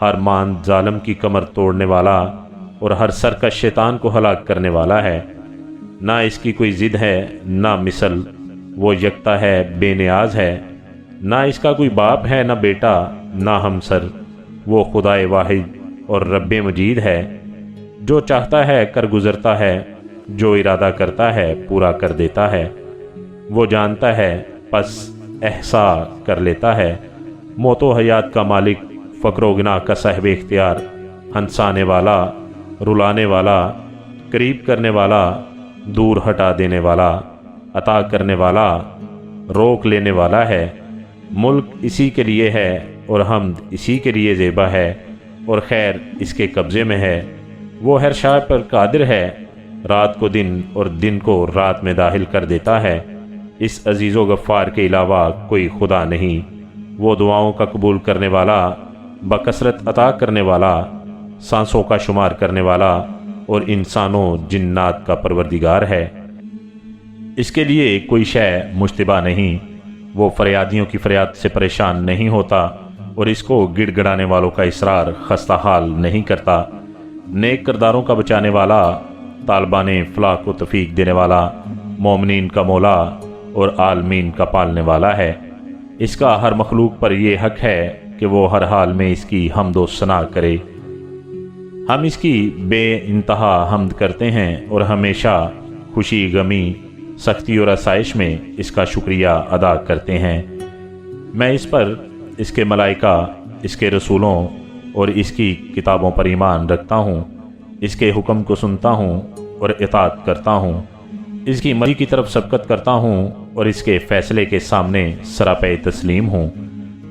ہر مان ظالم کی کمر توڑنے والا اور ہر سرکش شیطان کو ہلاک کرنے والا ہے۔ نہ اس کی کوئی ضد ہے نہ مثل، وہ یکتا ہے، بے نیاز ہے۔ نہ اس کا کوئی باپ ہے نہ بیٹا نہ ہمسر، وہ خدائے واحد اور رب مجید ہے۔ جو چاہتا ہے کر گزرتا ہے، جو ارادہ کرتا ہے پورا کر دیتا ہے۔ وہ جانتا ہے پس احسا کر لیتا ہے۔ موت و حیات کا مالک، فقر و گناہ کا صاحب اختیار، ہنسانے والا، رلانے والا، قریب کرنے والا، دور ہٹا دینے والا، عطا کرنے والا، روک لینے والا ہے۔ ملک اسی کے لیے ہے اور حمد اسی کے لیے زیبا ہے اور خیر اس کے قبضے میں ہے۔ وہ ہر شے پر قادر ہے، رات کو دن اور دن کو رات میں داخل کر دیتا ہے۔ اس عزیز و غفار کے علاوہ کوئی خدا نہیں۔ وہ دعاؤں کا قبول کرنے والا، بکثرت عطا کرنے والا، سانسوں کا شمار کرنے والا اور انسانوں جنات کا پروردگار ہے۔ اس کے لیے کوئی شے مشتبہ نہیں، وہ فریادیوں کی فریاد سے پریشان نہیں ہوتا اور اس کو گڑ گڑانے والوں کا اصرار خستہ حال نہیں کرتا۔ نیک کرداروں کا بچانے والا، طالبان فلاح کو توفیق دینے والا، مومنین کا مولا اور عالمین کا پالنے والا ہے۔ اس کا ہر مخلوق پر یہ حق ہے کہ وہ ہر حال میں اس کی حمد و ثنا کرے۔ ہم اس کی بے انتہا حمد کرتے ہیں اور ہمیشہ خوشی غمی، سختی اور آسائش میں اس کا شکریہ ادا کرتے ہیں۔ میں اس پر، اس کے ملائکہ، اس کے رسولوں اور اس کی کتابوں پر ایمان رکھتا ہوں، اس کے حکم کو سنتا ہوں اور اطاعت کرتا ہوں، اس کی مرضی کی طرف سبقت کرتا ہوں اور اس کے فیصلے کے سامنے سراپے تسلیم ہوں،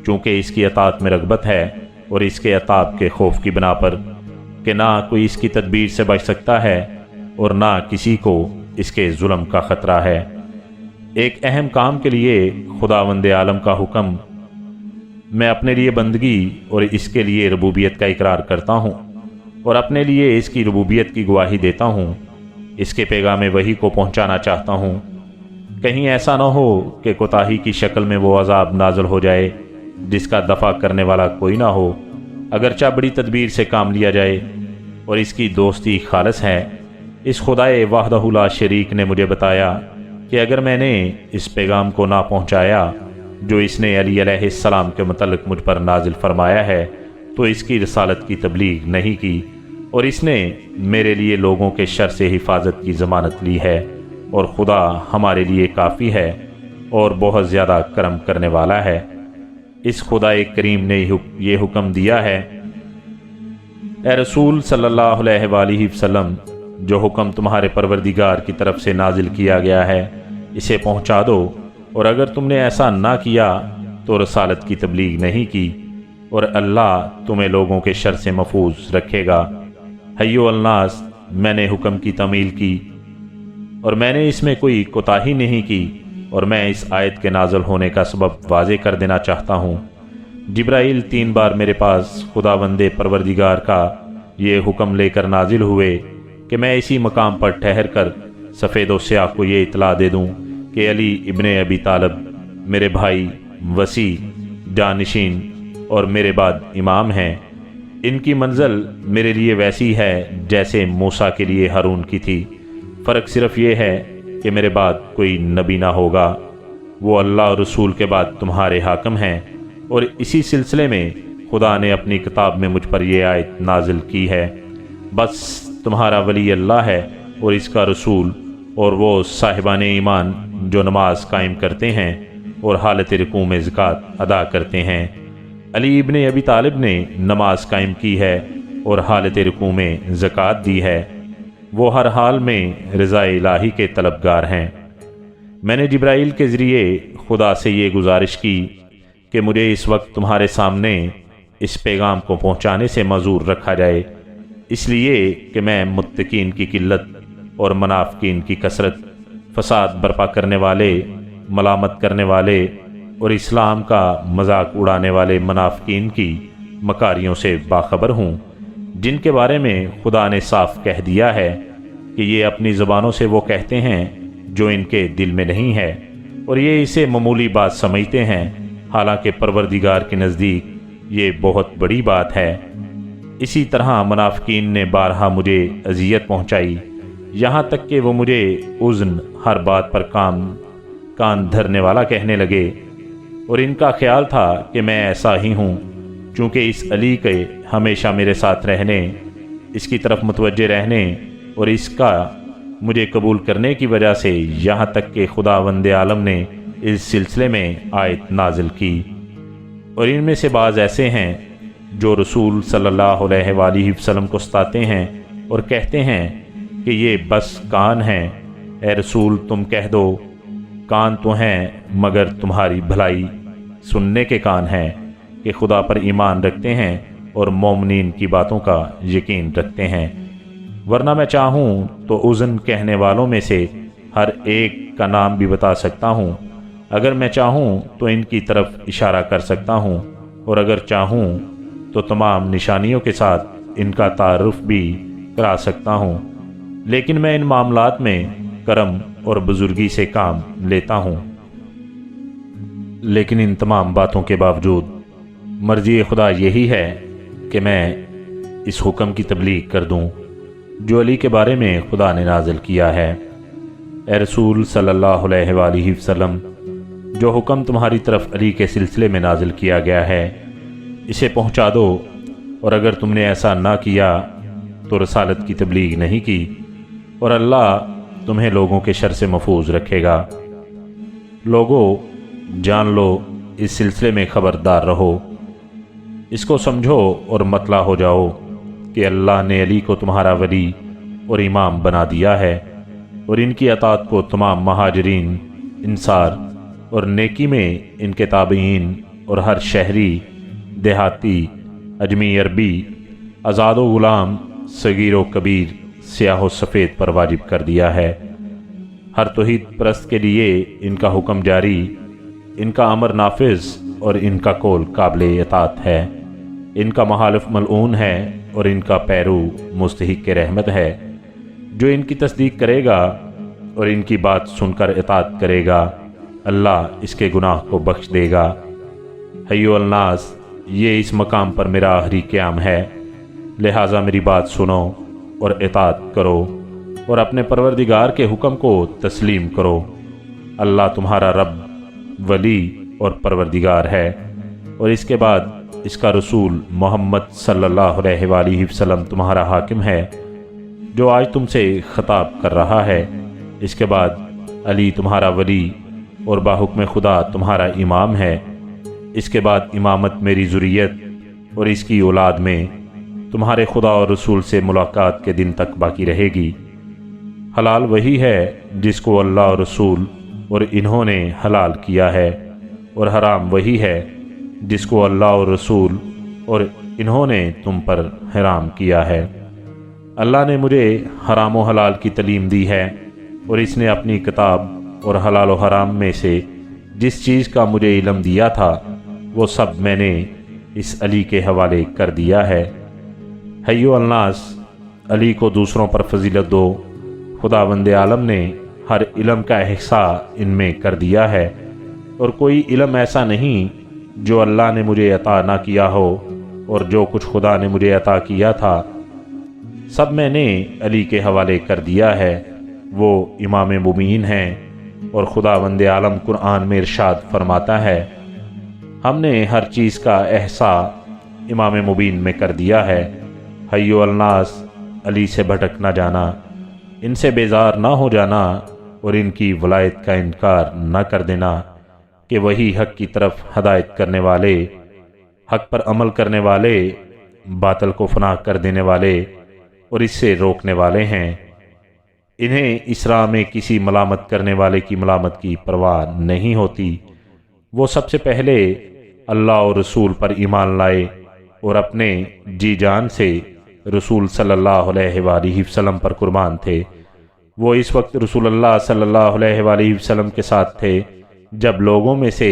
چونکہ اس کی اطاعت میں رغبت ہے اور اس کے عتاب کے خوف کی بنا پر کہ نہ کوئی اس کی تدبیر سے بچ سکتا ہے اور نہ کسی کو اس کے ظلم کا خطرہ ہے۔ ایک اہم کام کے لیے خداوند عالم کا حکم، میں اپنے لیے بندگی اور اس کے لیے ربوبیت کا اقرار کرتا ہوں اور اپنے لیے اس کی ربوبیت کی گواہی دیتا ہوں۔ اس کے پیغام وحی کو پہنچانا چاہتا ہوں۔ کہیں ایسا نہ ہو کہ کوتاہی کی شکل میں وہ عذاب نازل ہو جائے جس کا دفع کرنے والا کوئی نہ ہو، اگرچہ بڑی تدبیر سے کام لیا جائے اور اس کی دوستی خالص ہے۔ اس خدائے وحدہ لا شریک نے مجھے بتایا کہ اگر میں نے اس پیغام کو نہ پہنچایا جو اس نے علی علیہ السلام کے متعلق مجھ پر نازل فرمایا ہے تو اس کی رسالت کی تبلیغ نہیں کی، اور اس نے میرے لیے لوگوں کے شر سے حفاظت کی ضمانت لی ہے، اور خدا ہمارے لیے کافی ہے اور بہت زیادہ کرم کرنے والا ہے۔ اس خدائے کریم نے یہ حکم دیا ہے، اے رسول صلی اللہ علیہ وآلہ وسلم، جو حکم تمہارے پروردگار کی طرف سے نازل کیا گیا ہے اسے پہنچا دو، اور اگر تم نے ایسا نہ کیا تو رسالت کی تبلیغ نہیں کی، اور اللہ تمہیں لوگوں کے شر سے محفوظ رکھے گا۔ حیو الناس، میں نے حکم کی تعمیل کی اور میں نے اس میں کوئی کوتاہی نہیں کی، اور میں اس آیت کے نازل ہونے کا سبب واضح کر دینا چاہتا ہوں۔ جبرائیل 3 بار میرے پاس خداوند پروردگار کا یہ حکم لے کر نازل ہوئے کہ میں اسی مقام پر ٹھہر کر سفید و سیاہ کو یہ اطلاع دے دوں کہ علی ابن ابی طالب میرے بھائی، وسیع، جانشین اور میرے بعد امام ہیں۔ ان کی منزل میرے لیے ویسی ہے جیسے موسیٰ کے لیے ہارون کی تھی، فرق صرف یہ ہے کہ میرے بعد کوئی نبی نہ ہوگا، وہ اللہ اور رسول کے بعد تمہارے حاکم ہیں۔ اور اسی سلسلے میں خدا نے اپنی کتاب میں مجھ پر یہ آیت نازل کی ہے، بس تمہارا ولی اللہ ہے اور اس کا رسول، اور وہ صاحبان ایمان جو نماز قائم کرتے ہیں اور حالت رکوع میں زکوٰۃ ادا کرتے ہیں۔ علی ابن ابی طالب نے نماز قائم کی ہے اور حالت رکوع میں زکوٰۃ دی ہے، وہ ہر حال میں رضا الہی کے طلبگار ہیں۔ میں نے جبرائیل کے ذریعے خدا سے یہ گزارش کی کہ مجھے اس وقت تمہارے سامنے اس پیغام کو پہنچانے سے معذور رکھا جائے، اس لیے کہ میں متقین کی قلت اور منافقین کی کثرت، فساد برپا کرنے والے، ملامت کرنے والے اور اسلام کا مذاق اڑانے والے منافقین کی مکاریوں سے باخبر ہوں، جن کے بارے میں خدا نے صاف کہہ دیا ہے کہ یہ اپنی زبانوں سے وہ کہتے ہیں جو ان کے دل میں نہیں ہے، اور یہ اسے معمولی بات سمجھتے ہیں، حالانکہ پروردگار کے نزدیک یہ بہت بڑی بات ہے۔ اسی طرح منافقین نے بارہا مجھے اذیت پہنچائی، یہاں تک کہ وہ مجھے اذن ہر بات پر کان دھرنے والا کہنے لگے، اور ان کا خیال تھا کہ میں ایسا ہی ہوں، چونکہ اس علی کے ہمیشہ میرے ساتھ رہنے، اس کی طرف متوجہ رہنے اور اس کا مجھے قبول کرنے کی وجہ سے یہاں تک کہ خداوند عالم نے اس سلسلے میں آیت نازل کی۔ اور ان میں سے بعض ایسے ہیں جو رسول صلی اللہ علیہ وآلہ وسلم کو ستاتے ہیں اور کہتے ہیں کہ یہ بس کان ہیں۔ اے رسول تم کہہ دو، کان تو ہیں مگر تمہاری بھلائی سننے کے کان ہیں، کہ خدا پر ایمان رکھتے ہیں اور مومنین کی باتوں کا یقین رکھتے ہیں۔ ورنہ میں چاہوں تو اذن کہنے والوں میں سے ہر ایک کا نام بھی بتا سکتا ہوں، اگر میں چاہوں تو ان کی طرف اشارہ کر سکتا ہوں، اور اگر چاہوں تو تمام نشانیوں کے ساتھ ان کا تعارف بھی کرا سکتا ہوں، لیکن میں ان معاملات میں کرم اور بزرگی سے کام لیتا ہوں۔ لیکن ان تمام باتوں کے باوجود مرضی خدا یہی ہے کہ میں اس حکم کی تبلیغ کر دوں جو علی کے بارے میں خدا نے نازل کیا ہے۔ اے رسول صلی اللہ علیہ وآلہ وسلم، جو حکم تمہاری طرف علی کے سلسلے میں نازل کیا گیا ہے اسے پہنچا دو، اور اگر تم نے ایسا نہ کیا تو رسالت کی تبلیغ نہیں کی، اور اللہ تمہیں لوگوں کے شر سے محفوظ رکھے گا۔ لوگوں جان لو، اس سلسلے میں خبردار رہو، اس کو سمجھو اور مطلع ہو جاؤ کہ اللہ نے علی کو تمہارا ولی اور امام بنا دیا ہے، اور ان کی اطاعت کو تمام مہاجرین، انصار اور نیکی میں ان کے تابعین اور ہر شہری، دیہاتی، اجمی، عربی، آزاد و غلام، صغیر و کبیر، سیاہ و سفید پر واجب کر دیا ہے۔ ہر توحید پرست کے لیے ان کا حکم جاری، ان کا امر نافذ اور ان کا قول قابل اطاعت ہے، ان کا مخالف ملعون ہے اور ان کا پیرو مستحق رحمت ہے۔ جو ان کی تصدیق کرے گا اور ان کی بات سن کر اطاعت کرے گا، اللہ اس کے گناہ کو بخش دے گا۔ حیو الناس، یہ اس مقام پر میرا آخری قیام ہے، لہٰذا میری بات سنو اور اطاعت کرو اور اپنے پروردگار کے حکم کو تسلیم کرو۔ اللہ تمہارا رب، ولی اور پروردگار ہے، اور اس کے بعد اس کا رسول محمد صلی اللہ علیہ وآلہ وسلم تمہارا حاکم ہے، جو آج تم سے خطاب کر رہا ہے۔ اس کے بعد علی تمہارا ولی اور باحکم خدا تمہارا امام ہے۔ اس کے بعد امامت میری ذریت اور اس کی اولاد میں تمہارے خدا اور رسول سے ملاقات کے دن تک باقی رہے گی۔ حلال وہی ہے جس کو اللہ اور رسول اور انہوں نے حلال کیا ہے، اور حرام وہی ہے جس کو اللہ اور رسول اور انہوں نے تم پر حرام کیا ہے۔ اللہ نے مجھے حرام و حلال کی تعلیم دی ہے، اور اس نے اپنی کتاب اور حلال و حرام میں سے جس چیز کا مجھے علم دیا تھا وہ سب میں نے اس علی کے حوالے کر دیا ہے۔ حیو الناس، علی کو دوسروں پر فضیلت دو، خداوند عالم نے ہر علم کا احصاء ان میں کر دیا ہے، اور کوئی علم ایسا نہیں جو اللہ نے مجھے عطا نہ کیا ہو، اور جو کچھ خدا نے مجھے عطا کیا تھا سب میں نے علی کے حوالے کر دیا ہے۔ وہ امام مبین ہیں، اور خداوند عالم قرآن میں ارشاد فرماتا ہے، ہم نے ہر چیز کا احصاء امام مبین میں کر دیا ہے۔ حیو الناس، علی سے بھٹک نہ جانا، ان سے بیزار نہ ہو جانا، اور ان کی ولایت کا انکار نہ کر دینا کہ وہی حق کی طرف ہدایت کرنے والے، حق پر عمل کرنے والے، باطل کو فنا کر دینے والے اور اس سے روکنے والے ہیں۔ انہیں اس راہ میں کسی ملامت کرنے والے کی ملامت کی پرواہ نہیں ہوتی۔ وہ سب سے پہلے اللہ اور رسول پر ایمان لائے اور اپنے جی جان سے رسول صلی اللہ علیہ وآلہ وسلم پر قربان تھے۔ وہ اس وقت رسول اللہ صلی اللہ علیہ وآلہ وسلم کے ساتھ تھے جب لوگوں میں سے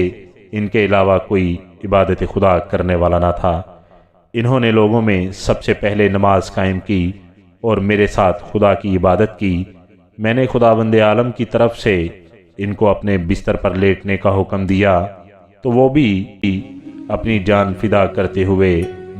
ان کے علاوہ کوئی عبادت خدا کرنے والا نہ تھا۔ انہوں نے لوگوں میں سب سے پہلے نماز قائم کی اور میرے ساتھ خدا کی عبادت کی۔ میں نے خداوند عالم کی طرف سے ان کو اپنے بستر پر لیٹنے کا حکم دیا تو وہ بھی اپنی جان فدا کرتے ہوئے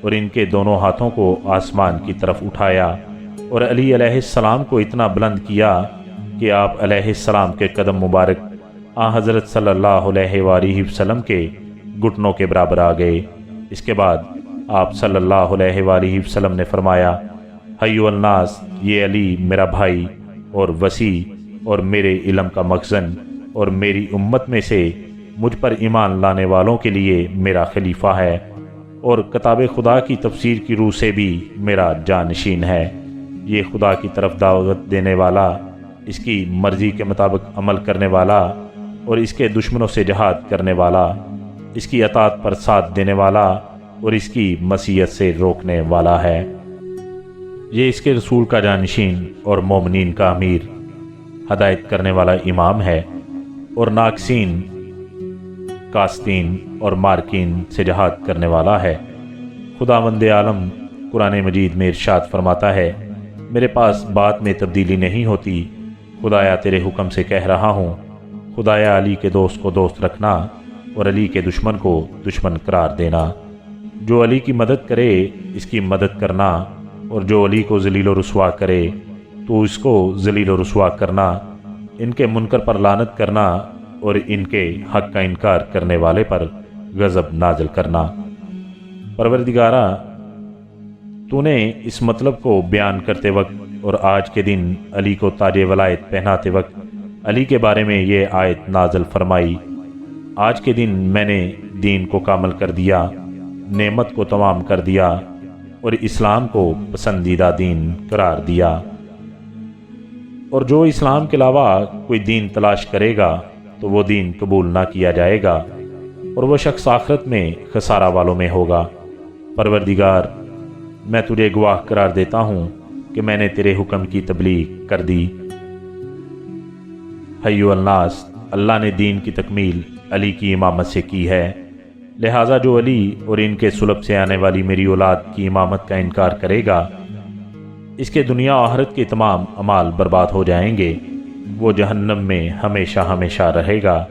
اور ان کے دونوں ہاتھوں کو آسمان کی طرف اٹھایا اور علی علیہ السلام کو اتنا بلند کیا کہ آپ علیہ السلام کے قدم مبارک حضرت صلی اللہ علیہ وآلہ وسلم کے گھٹنوں کے برابر آ گئے۔ اس کے بعد آپ صلی اللہ علیہ وآلہ وسلم نے فرمایا، حیو الناس، یہ علی میرا بھائی اور وسیع اور میرے علم کا مخزن اور میری امت میں سے مجھ پر ایمان لانے والوں کے لیے میرا خلیفہ ہے اور کتاب خدا کی تفسیر کی روح سے بھی میرا جانشین ہے۔ یہ خدا کی طرف دعوت دینے والا، اس کی مرضی کے مطابق عمل کرنے والا اور اس کے دشمنوں سے جہاد کرنے والا، اس کی اطاعت پر ساتھ دینے والا اور اس کی معصیت سے روکنے والا ہے۔ یہ اس کے رسول کا جانشین اور مومنین کا امیر، ہدایت کرنے والا امام ہے اور ناقصین، قاصدین اور مارکین سے جہاد کرنے والا ہے۔ خداوند عالم قرآن مجید میں ارشاد فرماتا ہے، میرے پاس بات میں تبدیلی نہیں ہوتی، خدایا تیرے حکم سے کہہ رہا ہوں، خدایا علی کے دوست کو دوست رکھنا اور علی کے دشمن کو دشمن قرار دینا۔ جو علی کی مدد کرے اس کی مدد کرنا، اور جو علی کو ذلیل و رسوا کرے تو اس کو ذلیل و رسوا کرنا، ان کے منکر پر لعنت کرنا اور ان کے حق کا انکار کرنے والے پر غضب نازل کرنا۔ پروردگارا، تو نے اس مطلب کو بیان کرتے وقت اور آج کے دن علی کو تاج ولایت پہناتے وقت علی کے بارے میں یہ آیت نازل فرمائی، آج کے دن میں نے دین کو کامل کر دیا، نعمت کو تمام کر دیا اور اسلام کو پسندیدہ دین قرار دیا۔ اور جو اسلام کے علاوہ کوئی دین تلاش کرے گا تو وہ دین قبول نہ کیا جائے گا اور وہ شخص آخرت میں خسارہ والوں میں ہوگا۔ پروردگار، میں تجھے گواہ قرار دیتا ہوں کہ میں نے تیرے حکم کی تبلیغ کر دی۔ حیو الناس، اللہ نے دین کی تکمیل علی کی امامت سے کی ہے، لہٰذا جو علی اور ان کے سلب سے آنے والی میری اولاد کی امامت کا انکار کرے گا، اس کے دنیا و آخرت کے تمام اعمال برباد ہو جائیں گے، وہ جہنم میں ہمیشہ ہمیشہ رہے گا۔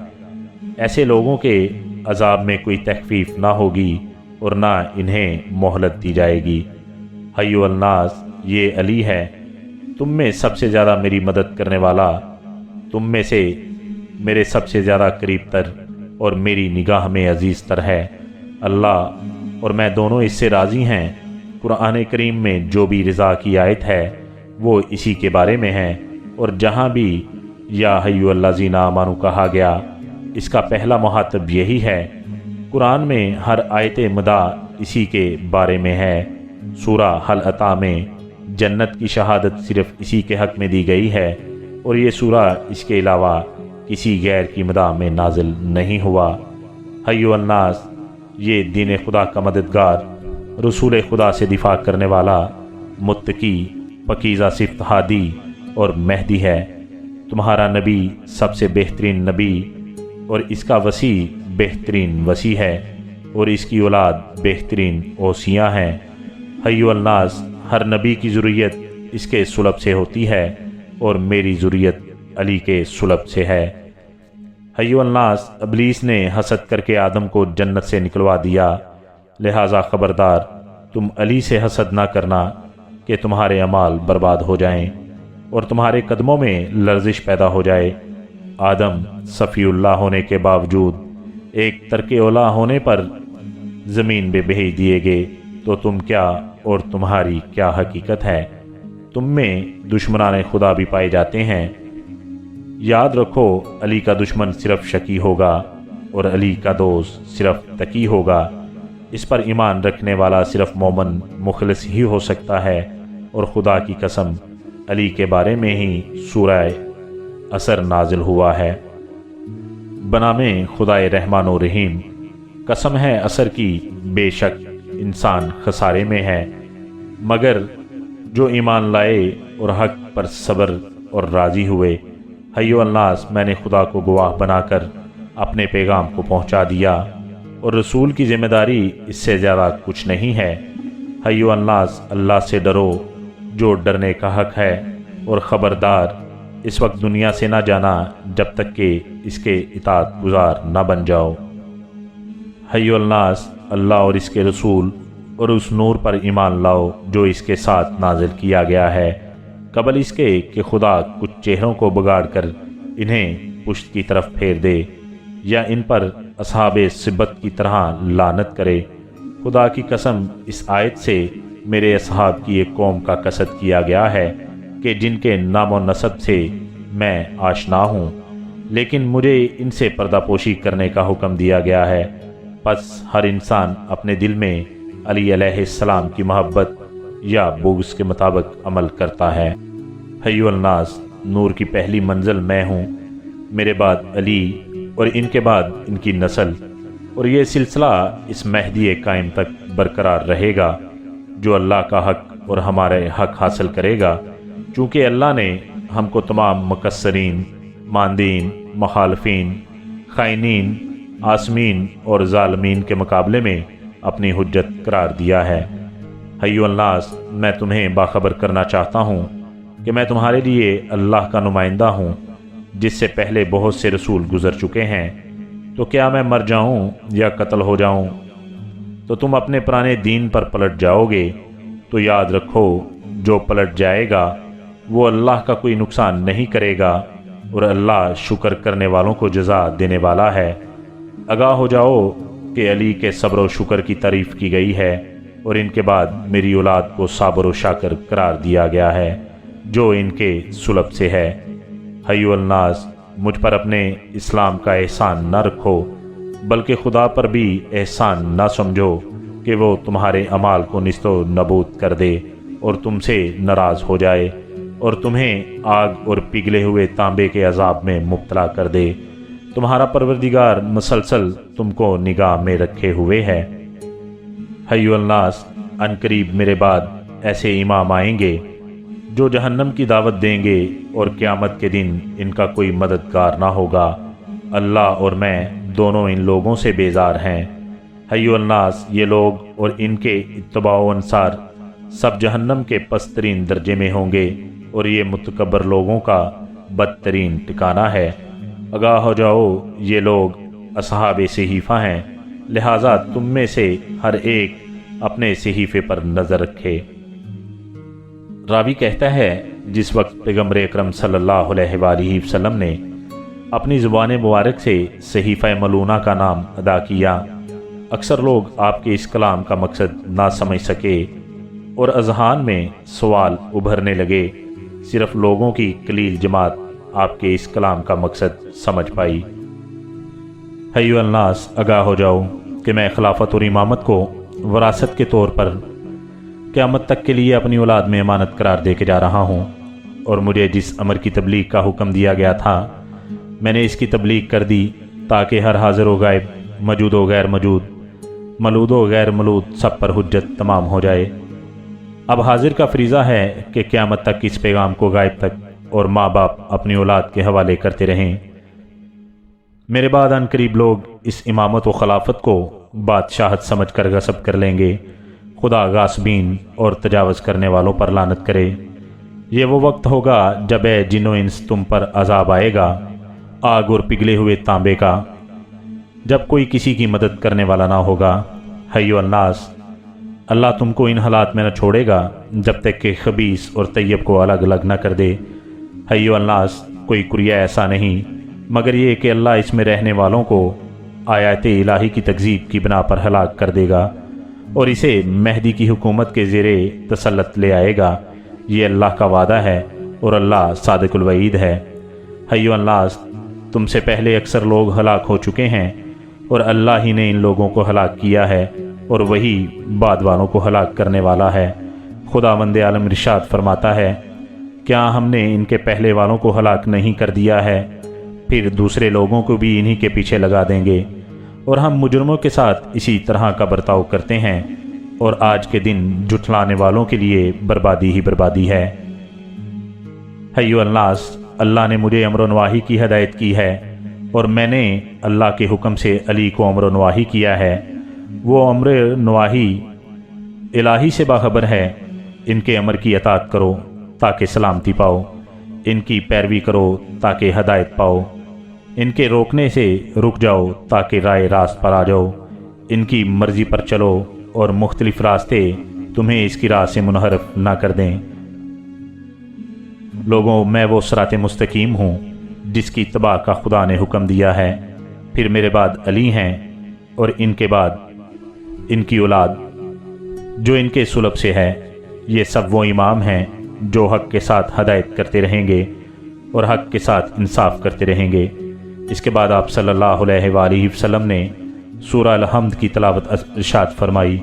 ایسے لوگوں کے عذاب میں کوئی تخفیف نہ ہوگی اور نہ انہیں مہلت دی جائے گی۔ حیو الناس، یہ علی ہے، تم میں سب سے زیادہ میری مدد کرنے والا، تم میں سے میرے سب سے زیادہ قریب تر اور میری نگاہ میں عزیز تر ہے۔ اللہ اور میں دونوں اس سے راضی ہیں۔ قرآن کریم میں جو بھی رضا کی آیت ہے وہ اسی کے بارے میں ہے، اور جہاں بھی یا حیو الذین آمنوا کہا گیا اس کا پہلا مخاطب یہی ہے۔ قرآن میں ہر آیت مدح اسی کے بارے میں ہے۔ سورہ حل عطا میں جنت کی شہادت صرف اسی کے حق میں دی گئی ہے، اور یہ سورہ اس کے علاوہ کسی غیر کی مدح میں نازل نہیں ہوا۔ حیو الناس، یہ دین خدا کا مددگار، رسول خدا سے دفاع کرنے والا، متقی، پاکیزہ صفت ہادی اور مہدی ہے۔ تمہارا نبی سب سے بہترین نبی اور اس کا وسیع بہترین وسیع ہے، اور اس کی اولاد بہترین اوصیاں ہیں۔ حیو الناس، ہر نبی کی ذریت اس کے سلب سے ہوتی ہے اور میری ذریت علی کے سلب سے ہے۔ حیو الناس، ابلیس نے حسد کر کے آدم کو جنت سے نکلوا دیا، لہٰذا خبردار تم علی سے حسد نہ کرنا کہ تمہارے اعمال برباد ہو جائیں اور تمہارے قدموں میں لرزش پیدا ہو جائے۔ آدم صفی اللہ ہونے کے باوجود ایک ترک اولا ہونے پر زمین پہ بھیج دیے گئے، تو تم کیا اور تمہاری کیا حقیقت ہے؟ تم میں دشمنان خدا بھی پائے جاتے ہیں۔ یاد رکھو، علی کا دشمن صرف شکی ہوگا اور علی کا دوست صرف تقی ہوگا۔ اس پر ایمان رکھنے والا صرف مومن مخلص ہی ہو سکتا ہے، اور خدا کی قسم، علی کے بارے میں ہی سورہ عصر نازل ہوا ہے۔ بنام خدائے رحمان و رحیم، قسم ہے عصر کی، بے شک انسان خسارے میں ہے، مگر جو ایمان لائے اور حق پر صبر اور راضی ہوئے۔ حیو الناس، میں نے خدا کو گواہ بنا کر اپنے پیغام کو پہنچا دیا، اور رسول کی ذمہ داری اس سے زیادہ کچھ نہیں ہے۔ حیو الناس، اللہ سے ڈرو جو ڈرنے کا حق ہے، اور خبردار اس وقت دنیا سے نہ جانا جب تک کہ اس کے اطاعت گزار نہ بن جاؤ۔ حیو الناس، اللہ اور اس کے رسول اور اس نور پر ایمان لاؤ جو اس کے ساتھ نازل کیا گیا ہے، قبل اس کے کہ خدا کچھ چہروں کو بگاڑ کر انہیں پشت کی طرف پھیر دے یا ان پر اصحاب سبت کی طرح لعنت کرے۔ خدا کی قسم، اس آیت سے میرے اصحاب کی ایک قوم کا قصد کیا گیا ہے کہ جن کے نام و نسب سے میں آشنا ہوں، لیکن مجھے ان سے پردہ پوشی کرنے کا حکم دیا گیا ہے۔ پس ہر انسان اپنے دل میں علی علیہ السلام کی محبت یا بغض کے مطابق عمل کرتا ہے۔ حی الناس، نور کی پہلی منزل میں ہوں، میرے بعد علی اور ان کے بعد ان کی نسل، اور یہ سلسلہ اس مہدی قائم تک برقرار رہے گا جو اللہ کا حق اور ہمارے حق حاصل کرے گا، چونکہ اللہ نے ہم کو تمام مقصرین، ماندین، مخالفین، خائنین، عاصمین اور ظالمین کے مقابلے میں اپنی حجت قرار دیا ہے۔ حی الناس، میں تمہیں باخبر کرنا چاہتا ہوں کہ میں تمہارے لیے اللہ کا نمائندہ ہوں، جس سے پہلے بہت سے رسول گزر چکے ہیں، تو کیا میں مر جاؤں یا قتل ہو جاؤں تو تم اپنے پرانے دین پر پلٹ جاؤ گے؟ تو یاد رکھو، جو پلٹ جائے گا وہ اللہ کا کوئی نقصان نہیں کرے گا، اور اللہ شکر کرنے والوں کو جزا دینے والا ہے۔ آگاہ ہو جاؤ کہ علی کے صبر و شکر کی تعریف کی گئی ہے، اور ان کے بعد میری اولاد کو صابر و شاکر قرار دیا گیا ہے جو ان کے سلب سے ہے۔ حی الناس، مجھ پر اپنے اسلام کا احسان نہ رکھو، بلکہ خدا پر بھی احسان نہ سمجھو کہ وہ تمہارے اعمال کو نیست و نابود کر دے اور تم سے ناراض ہو جائے اور تمہیں آگ اور پگھلے ہوئے تانبے کے عذاب میں مبتلا کر دے۔ تمہارا پروردگار مسلسل تم کو نگاہ میں رکھے ہوئے ہے۔ حی الناس، ان قریب میرے بعد ایسے امام آئیں گے جو جہنم کی دعوت دیں گے، اور قیامت کے دن ان کا کوئی مددگار نہ ہوگا۔ اللہ اور میں دونوں ان لوگوں سے بیزار ہیں۔ حی الناس، یہ لوگ اور ان کے اتباع و انصار سب جہنم کے پست ترین درجے میں ہوں گے، اور یہ متکبر لوگوں کا بدترین ٹھکانہ ہے۔ آگاہ ہو جاؤ، یہ لوگ اصحاب صحیفہ ہیں، لہٰذا تم میں سے ہر ایک اپنے صحیفے پر نظر رکھے۔ راوی کہتا ہے، جس وقت پیغمبر اکرم صلی اللہ علیہ وآلہ وسلم نے اپنی زبان مبارک سے صحیفہ ملونہ کا نام ادا کیا، اکثر لوگ آپ کے اس کلام کا مقصد نہ سمجھ سکے اور اذہان میں سوال ابھرنے لگے۔ صرف لوگوں کی قلیل جماعت آپ کے اس کلام کا مقصد سمجھ پائی۔ حی الناس، آگاہ ہو جاؤ کہ میں خلافت اور امامت کو وراثت کے طور پر قیامت تک کے لیے اپنی اولاد میں امانت قرار دے کے جا رہا ہوں، اور مجھے جس امر کی تبلیغ کا حکم دیا گیا تھا میں نے اس کی تبلیغ کر دی، تاکہ ہر حاضر و غائب، موجود و غیر موجود، مولود و غیر مولود سب پر حجت تمام ہو جائے۔ اب حاضر کا فریضہ ہے کہ قیامت تک اس پیغام کو غائب تک اور ماں باپ اپنی اولاد کے حوالے کرتے رہیں۔ میرے بعد ان قریب لوگ اس امامت و خلافت کو بادشاہت سمجھ کر غصب کر لیں گے۔ خدا غاصبین اور تجاوز کرنے والوں پر لعنت کرے۔ یہ وہ وقت ہوگا جب اے جن و انس تم پر عذاب آئے گا، آگ اور پگھلے ہوئے تانبے کا، جب کوئی کسی کی مدد کرنے والا نہ ہوگا۔ حی الناس، اللہ تم کو ان حالات میں نہ چھوڑے گا جب تک کہ خبیث اور طیب کو الگ الگ نہ کر دے۔ حی الناس، کوئی قریہ ایسا نہیں مگر یہ کہ اللہ اس میں رہنے والوں کو آیات الہی کی تکذیب کی بنا پر ہلاک کر دے گا اور اسے مہدی کی حکومت کے زیر تسلط لے آئے گا۔ یہ اللہ کا وعدہ ہے اور اللہ صادق الوعید ہے۔ حی الناس، تم سے پہلے اکثر لوگ ہلاک ہو چکے ہیں، اور اللہ ہی نے ان لوگوں کو ہلاک کیا ہے، اور وہی بعد والوں کو ہلاک کرنے والا ہے۔ خداوند عالم ارشاد فرماتا ہے، کیا ہم نے ان کے پہلے والوں کو ہلاک نہیں کر دیا ہے؟ پھر دوسرے لوگوں کو بھی انہی کے پیچھے لگا دیں گے، اور ہم مجرموں کے ساتھ اسی طرح کا برتاؤ کرتے ہیں، اور آج کے دن جھٹلانے والوں کے لیے بربادی ہی بربادی ہے۔ حی الناس، اللہ نے مجھے امر و نواہی کی ہدایت کی ہے، اور میں نے اللہ کے حکم سے علی کو امر و نواہی کیا ہے۔ وہ امر نواہی الہی سے باخبر ہے۔ ان کے امر کی اطاعت کرو تاکہ سلامتی پاؤ، ان کی پیروی کرو تاکہ ہدایت پاؤ، ان کے روکنے سے رک جاؤ تاکہ رائے راست پر آ جاؤ، ان کی مرضی پر چلو اور مختلف راستے تمہیں اس کی راہ سے منحرف نہ کر دیں۔ لوگوں، میں وہ صراط مستقیم ہوں جس کی اتباع کا خدا نے حکم دیا ہے۔ پھر میرے بعد علی ہیں اور ان کے بعد ان کی اولاد جو ان کے سلب سے ہے۔ یہ سب وہ امام ہیں جو حق کے ساتھ ہدایت کرتے رہیں گے اور حق کے ساتھ انصاف کرتے رہیں گے۔ اس کے بعد آپ صلی اللہ علیہ وآلہ وسلم نے سورہ الحمد کی تلاوت ارشاد فرمائی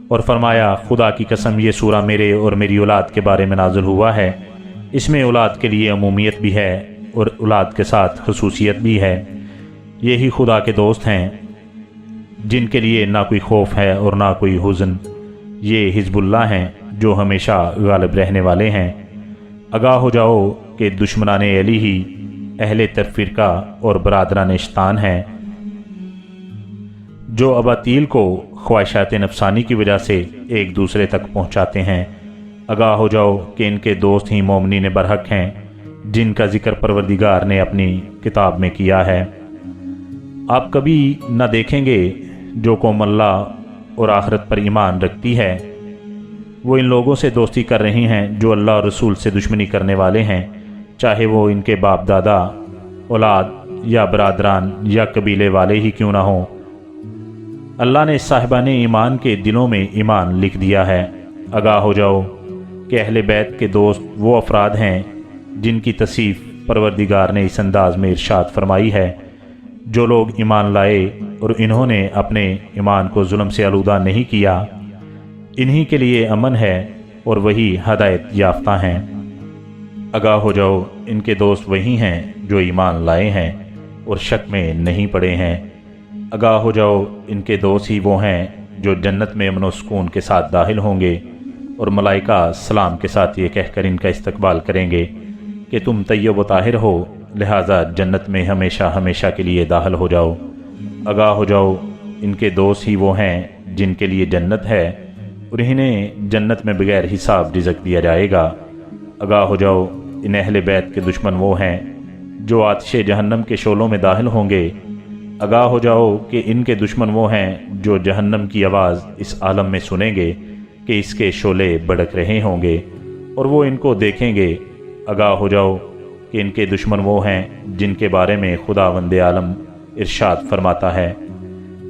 اور فرمایا، خدا کی قسم یہ سورہ میرے اور میری اولاد کے بارے میں نازل ہوا ہے۔ اس میں اولاد کے لیے عمومیت بھی ہے اور اولاد کے ساتھ خصوصیت بھی ہے۔ یہی خدا کے دوست ہیں جن کے لیے نہ کوئی خوف ہے اور نہ کوئی حزن۔ یہ حزب اللہ ہیں جو ہمیشہ غالب رہنے والے ہیں۔ آگاہ ہو جاؤ کہ دشمنان علی ہی اہل تفرقہ اور برادران شیطان ہیں، جو اباطیل کو خواہشات نفسانی کی وجہ سے ایک دوسرے تک پہنچاتے ہیں۔ آگاہ ہو جاؤ کہ ان کے دوست ہی مومنین برحق ہیں جن کا ذکر پروردگار نے اپنی کتاب میں کیا ہے۔ آپ کبھی نہ دیکھیں گے جو قوم اللہ اور آخرت پر ایمان رکھتی ہے وہ ان لوگوں سے دوستی کر رہی ہیں جو اللہ اور رسول سے دشمنی کرنے والے ہیں، چاہے وہ ان کے باپ دادا، اولاد یا برادران یا قبیلے والے ہی کیوں نہ ہوں۔ اللہ نے صاحبان ایمان کے دلوں میں ایمان لکھ دیا ہے۔ آگاہ ہو جاؤ کہ اہل بیت کے دوست وہ افراد ہیں جن کی توصیف پروردگار نے اس انداز میں ارشاد فرمائی ہے، جو لوگ ایمان لائے اور انہوں نے اپنے ایمان کو ظلم سے آلودہ نہیں کیا، انہی کے لیے امن ہے اور وہی ہدایت یافتہ ہیں۔ آگاہ ہو جاؤ ان کے دوست وہی ہیں جو ایمان لائے ہیں اور شک میں نہیں پڑے ہیں۔ آگاہ ہو جاؤ ان کے دوست ہی وہ ہیں جو جنت میں امن و سکون کے ساتھ داخل ہوں گے اور ملائکہ سلام کے ساتھ یہ کہہ کر ان کا استقبال کریں گے کہ تم طیب و طاہر ہو، لہٰذا جنت میں ہمیشہ ہمیشہ کے لیے داخل ہو جاؤ۔ آگاہ ہو جاؤ ان کے دوست ہی وہ ہیں جن کے لیے جنت ہے اور انہیں جنت میں بغیر حساب رزق دیا جائے گا۔ آگاہ ہو جاؤ ان اہل بیت کے دشمن وہ ہیں جو آتش جہنم کے شعلوں میں داخل ہوں گے۔ آگاہ ہو جاؤ کہ ان کے دشمن وہ ہیں جو جہنم کی آواز اس عالم میں سنیں گے کہ اس کے شعلے بھڑک رہے ہوں گے اور وہ ان کو دیکھیں گے۔ آگاہ ہو جاؤ کہ ان کے دشمن وہ ہیں جن کے بارے میں خداوند عالم ارشاد فرماتا ہے،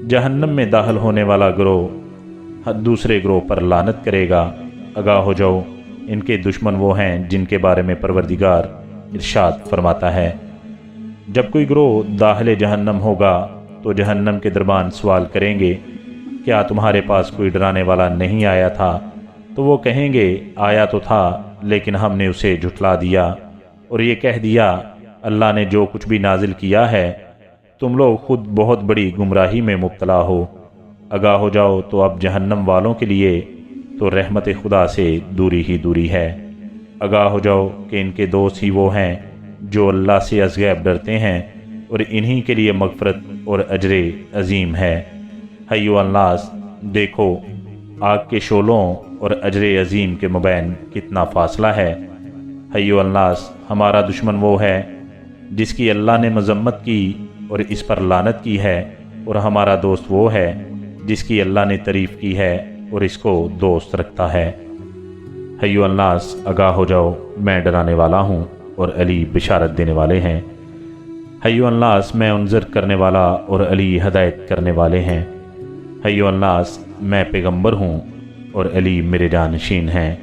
جہنم میں داخل ہونے والا گروہ دوسرے گروہ پر لعنت کرے گا۔ آگاہ ہو جاؤ ان کے دشمن وہ ہیں جن کے بارے میں پروردگار ارشاد فرماتا ہے، جب کوئی گروہ داخل جہنم ہوگا تو جہنم کے دربان سوال کریں گے، کیا تمہارے پاس کوئی ڈرانے والا نہیں آیا تھا؟ تو وہ کہیں گے، آیا تو تھا لیکن ہم نے اسے جھٹلا دیا اور یہ کہہ دیا، اللہ نے جو کچھ بھی نازل کیا ہے تم لوگ خود بہت بڑی گمراہی میں مبتلا ہو۔ آگاہ ہو جاؤ تو اب جہنم والوں کے لیے تو رحمت خدا سے دوری ہی دوری ہے۔ آگاہ ہو جاؤ کہ ان کے دوست ہی وہ ہیں جو اللہ سے از غیب ڈرتے ہیں اور انہی کے لیے مغفرت اور اجر عظیم ہے۔ حیو الناس، دیکھو آگ کے شعلوں اور اجر عظیم کے مابین کتنا فاصلہ ہے۔ حیو الناس، ہمارا دشمن وہ ہے جس کی اللہ نے مذمت کی اور اس پر لعنت کی ہے، اور ہمارا دوست وہ ہے جس کی اللہ نے تعریف کی ہے اور اس کو دوست رکھتا ہے۔ حیو الناس، آگاہ ہو جاؤ میں ڈرانے والا ہوں اور علی بشارت دینے والے ہیں۔ حیو الناس، میں انذر کرنے والا اور علی ہدایت کرنے والے ہیں۔ حیو الناس، میں پیغمبر ہوں اور علی میرے جانشین ہیں۔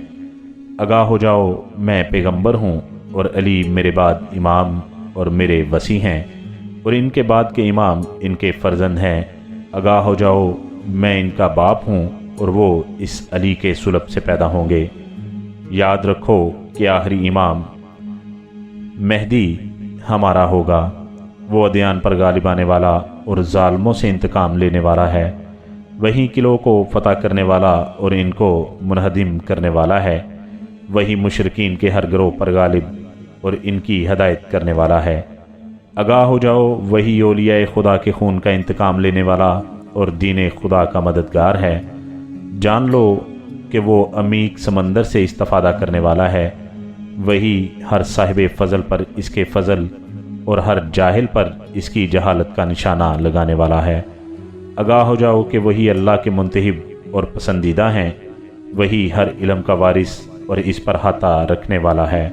آگاہ ہو جاؤ میں پیغمبر ہوں اور علی میرے بعد امام اور میرے وصی ہیں، اور ان کے بعد کے امام ان کے فرزند ہیں۔ آگاہ ہو جاؤ میں ان کا باپ ہوں اور وہ اس علی کے سلب سے پیدا ہوں گے۔ یاد رکھو کہ آخری امام مہدی ہمارا ہوگا، وہ ادیان پر غالب آنے والا اور ظالموں سے انتقام لینے والا ہے، وہی قلعوں کو فتح کرنے والا اور ان کو منہدم کرنے والا ہے، وہی مشرکین کے ہر گروہ پر غالب اور ان کی ہدایت کرنے والا ہے۔ آگاہ ہو جاؤ وہی اولیاء خدا کے خون کا انتقام لینے والا اور دین خدا کا مددگار ہے۔ جان لو کہ وہ عمیق سمندر سے استفادہ کرنے والا ہے، وہی ہر صاحب فضل پر اس کے فضل اور ہر جاہل پر اس کی جہالت کا نشانہ لگانے والا ہے۔ آگاہ ہو جاؤ کہ وہی اللہ کے منتخب اور پسندیدہ ہیں، وہی ہر علم کا وارث اور اس پر احاطہ رکھنے والا ہے۔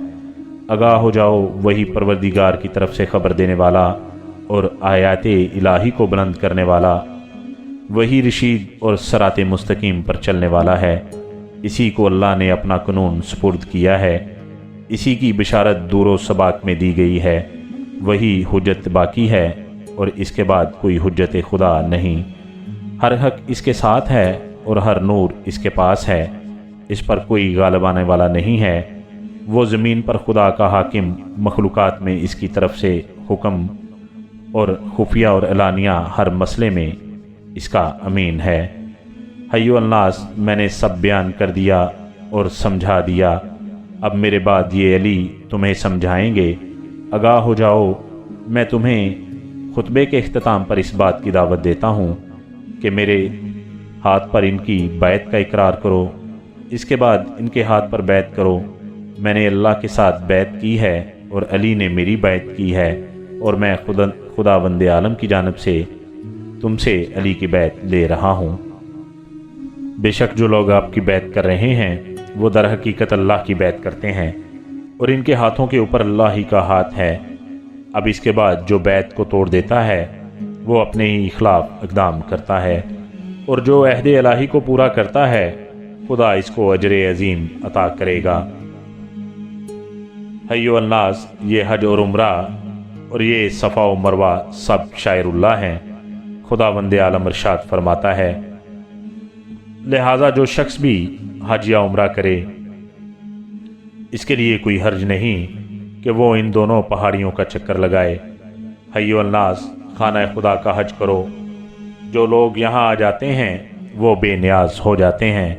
آگاہ ہو جاؤ وہی پروردگار کی طرف سے خبر دینے والا اور آیات الہی کو بلند کرنے والا، وہی رشید اور صراط مستقیم پر چلنے والا ہے۔ اسی کو اللہ نے اپنا قانون سپرد کیا ہے، اسی کی بشارت دور و سباق میں دی گئی ہے۔ وہی حجت باقی ہے اور اس کے بعد کوئی حجت خدا نہیں۔ ہر حق اس کے ساتھ ہے اور ہر نور اس کے پاس ہے، اس پر کوئی غالب آنے والا نہیں ہے۔ وہ زمین پر خدا کا حاکم، مخلوقات میں اس کی طرف سے حکم اور خفیہ اور اعلانیہ ہر مسئلے میں اس کا امین ہے۔ حیو الناس، میں نے سب بیان کر دیا اور سمجھا دیا، اب میرے بعد یہ علی تمہیں سمجھائیں گے۔ آگاہ ہو جاؤ، میں تمہیں خطبے کے اختتام پر اس بات کی دعوت دیتا ہوں کہ میرے ہاتھ پر ان کی بیعت کا اقرار کرو، اس کے بعد ان کے ہاتھ پر بیعت کرو۔ میں نے اللہ کے ساتھ بیعت کی ہے اور علی نے میری بیعت کی ہے، اور میں خداوند عالم کی جانب سے تم سے علی کی بیعت لے رہا ہوں۔ بے شک جو لوگ آپ کی بیعت کر رہے ہیں وہ در حقیقت اللہ کی بیعت کرتے ہیں، اور ان کے ہاتھوں کے اوپر اللہ ہی کا ہاتھ ہے۔ اب اس کے بعد جو بیعت کو توڑ دیتا ہے وہ اپنے ہی خلاف اقدام کرتا ہے، اور جو عہد الہی کو پورا کرتا ہے خدا اس کو اجر عظیم عطا کرے گا۔ حیو الناس، یہ حج اور عمرہ اور یہ صفا و مروہ سب شاعر اللہ ہیں۔ خداوند عالم ارشاد فرماتا ہے، لہٰذا جو شخص بھی حج یا عمرہ کرے اس کے لیے کوئی حرج نہیں کہ وہ ان دونوں پہاڑیوں کا چکر لگائے۔ حیو الناس، خانہ خدا کا حج کرو۔ جو لوگ یہاں آ جاتے ہیں وہ بے نیاز ہو جاتے ہیں،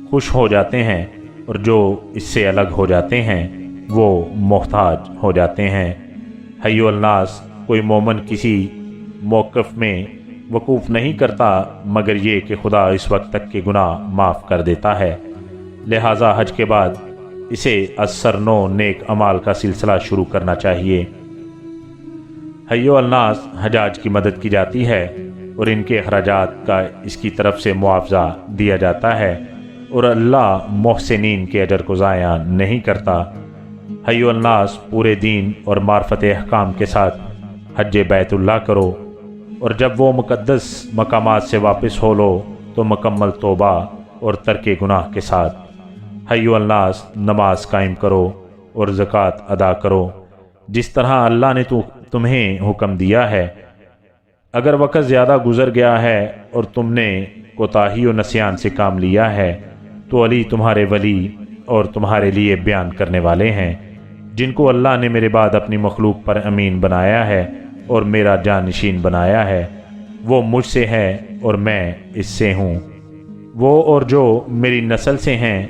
خوش ہو جاتے ہیں، اور جو اس سے الگ ہو جاتے ہیں وہ محتاج ہو جاتے ہیں۔ حیو الناس، کوئی مومن کسی موقف میں وقوف نہیں کرتا مگر یہ کہ خدا اس وقت تک کے گناہ معاف کر دیتا ہے، لہٰذا حج کے بعد اسے از سر نو نیک اعمال کا سلسلہ شروع کرنا چاہیے۔ حیو الناس، حجاج کی مدد کی جاتی ہے اور ان کے اخراجات کا اس کی طرف سے معاوضہ دیا جاتا ہے، اور اللہ محسنین کے اجر کو ضائع نہیں کرتا۔ حیو الناس، پورے دین اور معرفت احکام کے ساتھ حج بیت اللہ کرو، اور جب وہ مقدس مقامات سے واپس ہو لو تو مکمل توبہ اور ترک گناہ کے ساتھ۔ حیو الناس، نماز قائم کرو اور زکوٰۃ ادا کرو جس طرح اللہ نے تمہیں حکم دیا ہے۔ اگر وقت زیادہ گزر گیا ہے اور تم نے کوتاہی و نسیان سے کام لیا ہے تو علی تمہارے ولی اور تمہارے لیے بیان کرنے والے ہیں، جن کو اللہ نے میرے بعد اپنی مخلوق پر امین بنایا ہے اور میرا جانشین بنایا ہے۔ وہ مجھ سے ہے اور میں اس سے ہوں۔ وہ اور جو میری نسل سے ہیں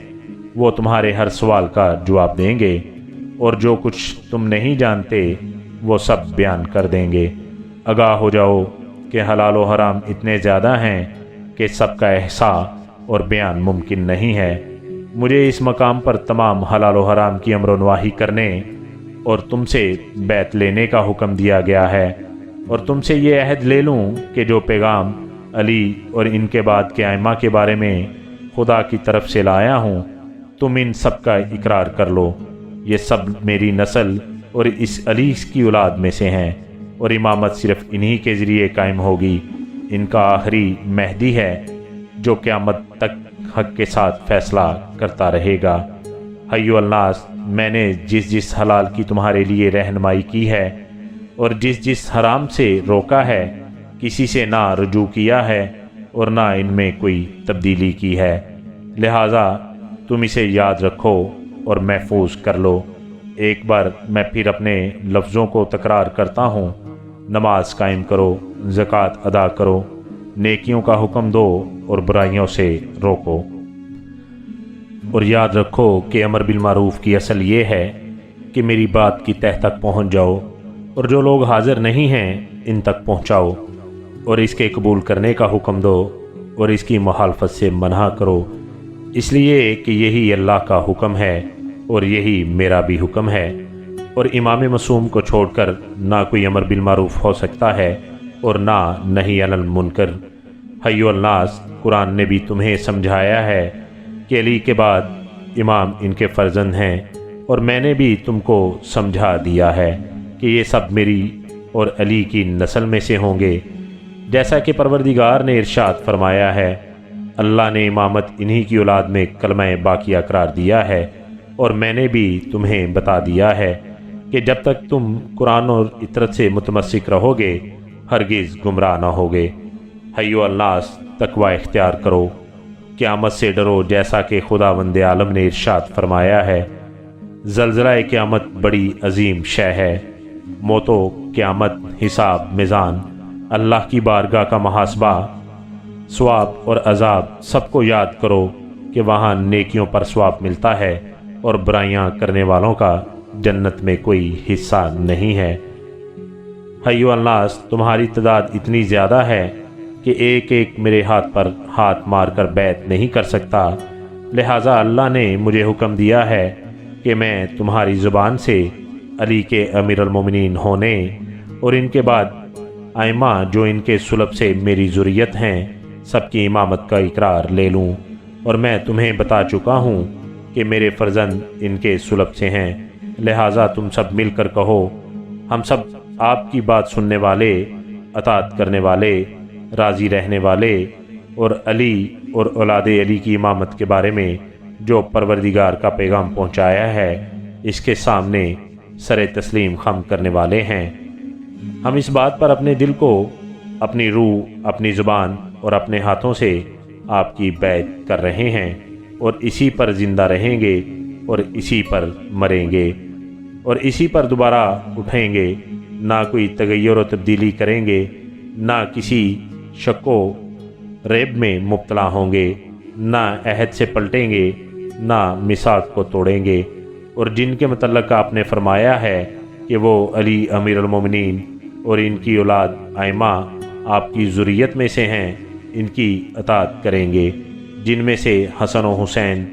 وہ تمہارے ہر سوال کا جواب دیں گے، اور جو کچھ تم نہیں جانتے وہ سب بیان کر دیں گے۔ آگاہ ہو جاؤ کہ حلال و حرام اتنے زیادہ ہیں کہ سب کا احصاء اور بیان ممکن نہیں ہے۔ مجھے اس مقام پر تمام حلال و حرام کی امر و نواہی کرنے اور تم سے بیعت لینے کا حکم دیا گیا ہے، اور تم سے یہ عہد لے لوں کہ جو پیغام علی اور ان کے بعد کے ائمہ کے بارے میں خدا کی طرف سے لایا ہوں تم ان سب کا اقرار کر لو۔ یہ سب میری نسل اور اس علی کی اولاد میں سے ہیں، اور امامت صرف انہی کے ذریعے قائم ہوگی۔ ان کا آخری مہدی ہے جو قیامت تک حق کے ساتھ فیصلہ کرتا رہے گا۔ حیو الناس، میں نے جس جس حلال کی تمہارے لیے رہنمائی کی ہے اور جس جس حرام سے روکا ہے، کسی سے نہ رجوع کیا ہے اور نہ ان میں کوئی تبدیلی کی ہے، لہٰذا تم اسے یاد رکھو اور محفوظ کر لو۔ ایک بار میں پھر اپنے لفظوں کو تکرار کرتا ہوں، نماز قائم کرو، زکوٰۃ ادا کرو، نیکیوں کا حکم دو اور برائیوں سے روکو، اور یاد رکھو کہ امر بالمعروف کی اصل یہ ہے کہ میری بات کی تہ تک پہنچ جاؤ، اور جو لوگ حاضر نہیں ہیں ان تک پہنچاؤ، اور اس کے قبول کرنے کا حکم دو اور اس کی مخالفت سے منع کرو، اس لیے کہ یہی اللہ کا حکم ہے اور یہی میرا بھی حکم ہے۔ اور امام معصوم کو چھوڑ کر نہ کوئی امر بالمعروف ہو سکتا ہے اور نہ نہیں عن المنکر۔ حی الناس، قرآن نے بھی تمہیں سمجھایا ہے کہ علی کے بعد امام ان کے فرزند ہیں، اور میں نے بھی تم کو سمجھا دیا ہے کہ یہ سب میری اور علی کی نسل میں سے ہوں گے، جیسا کہ پروردگار نے ارشاد فرمایا ہے۔ اللہ نے امامت انہی کی اولاد میں کلمہ باقیہ قرار دیا ہے، اور میں نے بھی تمہیں بتا دیا ہے کہ جب تک تم قرآن اور اطرت سے متمسک رہو گے ہرگز گمراہ نہ ہوگے۔ حی الناس، تقوی اختیار کرو، قیامت سے ڈرو، جیسا کہ خداوند عالم نے ارشاد فرمایا ہے۔ زلزلہ قیامت بڑی عظیم شے ہے۔ موت و قیامت، حساب، میزان، اللہ کی بارگاہ کا محاسبہ، ثواب اور عذاب، سب کو یاد کرو کہ وہاں نیکیوں پر ثواب ملتا ہے اور برائیاں کرنے والوں کا جنت میں کوئی حصہ نہیں ہے۔ حی الناس، تمہاری تعداد اتنی زیادہ ہے کہ ایک ایک میرے ہاتھ پر ہاتھ مار کر بیعت نہیں کر سکتا، لہٰذا اللہ نے مجھے حکم دیا ہے کہ میں تمہاری زبان سے علی کے امیر المومنین ہونے اور ان کے بعد ائمہ جو ان کے سلب سے میری ذریت ہیں سب کی امامت کا اقرار لے لوں، اور میں تمہیں بتا چکا ہوں کہ میرے فرزند ان کے سلب سے ہیں، لہٰذا تم سب مل کر کہو، ہم سب آپ کی بات سننے والے، اطاعت کرنے والے، راضی رہنے والے، اور علی اور اولاد علی کی امامت کے بارے میں جو پروردگار کا پیغام پہنچایا ہے اس کے سامنے سر تسلیم خم کرنے والے ہیں۔ ہم اس بات پر اپنے دل کو، اپنی روح، اپنی زبان اور اپنے ہاتھوں سے آپ کی بیعت کر رہے ہیں، اور اسی پر زندہ رہیں گے اور اسی پر مریں گے اور اسی پر دوبارہ اٹھیں گے، نہ کوئی تغیر و تبدیلی کریں گے، نہ کسی شک و ریب میں مبتلا ہوں گے، نہ عہد سے پلٹیں گے، نہ میثاق کو توڑیں گے، اور جن کے متعلق آپ نے فرمایا ہے کہ وہ علی امیر المومنین اور ان کی اولاد ائمہ آپ کی ذریت میں سے ہیں، ان کی اطاعت کریں گے، جن میں سے حسن و حسین،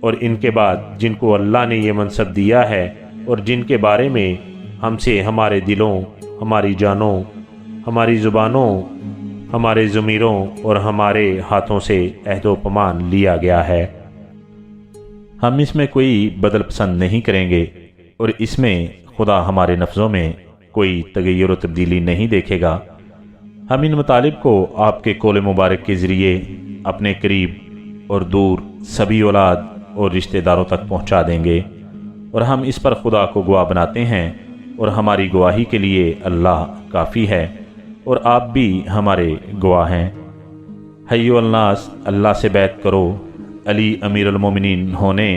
اور ان کے بعد جن کو اللہ نے یہ منصب دیا ہے اور جن کے بارے میں ہم سے ہمارے دلوں، ہماری جانوں، ہماری زبانوں، ہمارے ضمیروں اور ہمارے ہاتھوں سے عہد و پیمان لیا گیا ہے۔ ہم اس میں کوئی بدل پسند نہیں کریں گے، اور اس میں خدا ہمارے نفسوں میں کوئی تغیر و تبدیلی نہیں دیکھے گا۔ ہم ان مطالب کو آپ کے قول مبارک کے ذریعے اپنے قریب اور دور سبھی اولاد اور رشتہ داروں تک پہنچا دیں گے، اور ہم اس پر خدا کو گواہ بناتے ہیں، اور ہماری گواہی کے لیے اللہ کافی ہے، اور آپ بھی ہمارے گواہ ہیں۔ حی الناس، اللہ سے بیعت کرو، علی امیر المومنین ہونے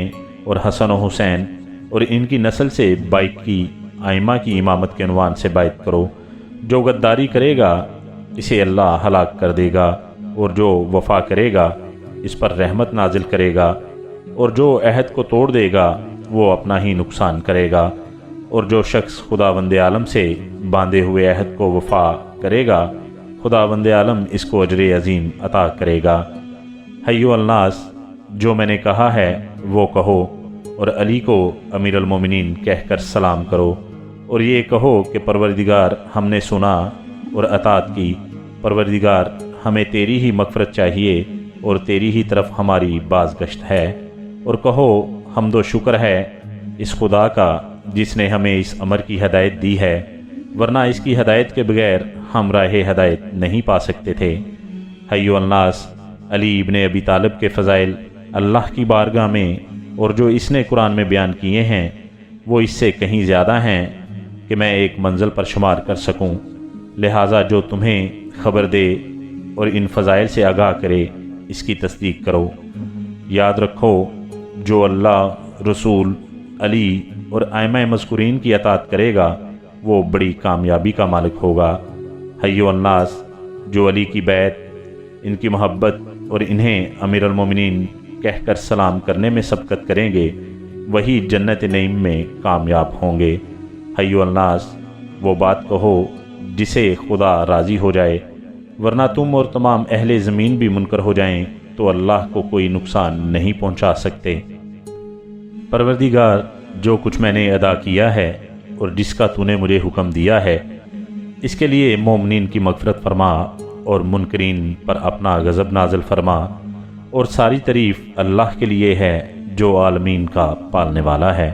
اور حسن و حسین اور ان کی نسل سے بائک کی ائمہ کی امامت کے عنوان سے بیعت کرو۔ جو غداری کرے گا اسے اللہ ہلاک کر دے گا، اور جو وفا کرے گا اس پر رحمت نازل کرے گا، اور جو عہد کو توڑ دے گا وہ اپنا ہی نقصان کرے گا، اور جو شخص خداوند عالم سے باندھے ہوئے عہد کو وفا کرے گا خداوند عالم اس کو اجر عظیم عطا کرے گا۔ حی الناس، جو میں نے کہا ہے وہ کہو، اور علی کو امیر المومنین کہہ کر سلام کرو، اور یہ کہو کہ پروردگار ہم نے سنا اور اطاعت کی، پروردگار ہمیں تیری ہی مغفرت چاہیے اور تیری ہی طرف ہماری بازگشت ہے، اور کہو حمد و شکر ہے اس خدا کا جس نے ہمیں اس امر کی ہدایت دی ہے، ورنہ اس کی ہدایت کے بغیر ہم راہ ہدایت نہیں پا سکتے تھے۔ حی الناس، علی ابن ابی طالب کے فضائل اللہ کی بارگاہ میں اور جو اس نے قرآن میں بیان کیے ہیں وہ اس سے کہیں زیادہ ہیں کہ میں ایک منزل پر شمار کر سکوں، لہٰذا جو تمہیں خبر دے اور ان فضائل سے آگاہ کرے اس کی تصدیق کرو۔ یاد رکھو، جو اللہ، رسول، علی اور ائمہ مذکورین کی اطاعت کرے گا وہ بڑی کامیابی کا مالک ہوگا۔ حی الناس، جو علی کی بیعت، ان کی محبت اور انہیں امیر المومنین کہہ کر سلام کرنے میں سبقت کریں گے وہی جنت نعیم میں کامیاب ہوں گے۔ حی الناس، وہ بات کہو جسے خدا راضی ہو جائے، ورنہ تم اور تمام اہل زمین بھی منکر ہو جائیں تو اللہ کو کوئی نقصان نہیں پہنچا سکتے۔ پروردگار، جو کچھ میں نے ادا کیا ہے اور جس کا تو نے مجھے حکم دیا ہے اس کے لیے مومنین کی مغفرت فرما اور منکرین پر اپنا غضب نازل فرما، اور ساری تعریف اللہ کے لیے ہے جو عالمین کا پالنے والا ہے۔